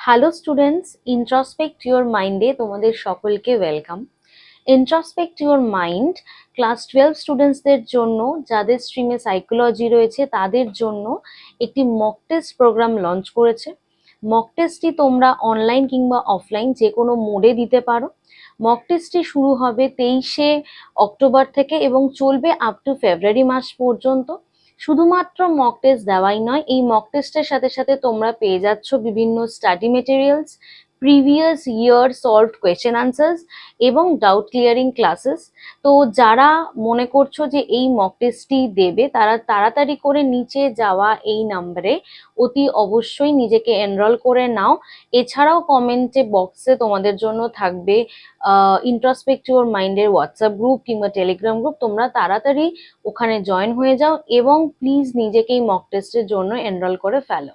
Hello students, ইন্ট্রসপেক্ট your মাইন্ডে তোমাদের সকলকে ওয়েলকাম। ইন্ট্রসপেক্ট ইউর মাইন্ড ক্লাস 12 স্টুডেন্টসদের জন্য, যাদের স্ট্রিমে সাইকোলজি রয়েছে তাদের জন্য একটি মক টেস্ট প্রোগ্রাম লঞ্চ করেছে। মক টেস্টটি তোমরা অনলাইন কিংবা অফলাইন যে কোনো মোডে দিতে পারো। মক টেস্টটি শুরু হবে 23শে অক্টোবর থেকে এবং চলবে আপ টু ফেব্রুয়ারি মাস পর্যন্ত। শুধুমাত্র মক টেস্ট দেওয়াই নয়, এই মক টেস্টের সাথে সাথে তোমরা পেয়ে যাচ্ছ বিভিন্ন study materials, previous year solved question answers এবং ডাউট ক্লিয়ারিং ক্লাসেস। তো যারা মনে করছো যে এই মক টেস্টটি দেবে, তারা তাড়াতাড়ি করে নিচে যাওয়া এই নাম্বারে অতি অবশ্যই নিজেকে এনরোল করে নাও। এছাড়াও কমেন্টে বক্সে তোমাদের জন্য থাকবে ইন্ট্রসপেক্ট ইউর মাইন্ডের হোয়াটসঅ্যাপ গ্রুপ কিংবা টেলিগ্রাম গ্রুপ। তোমরা তাড়াতাড়ি ওখানে জয়েন হয়ে যাও এবং প্লিজ নিজেকে এই মক টেস্টের জন্য এনরোল করে ফেলো।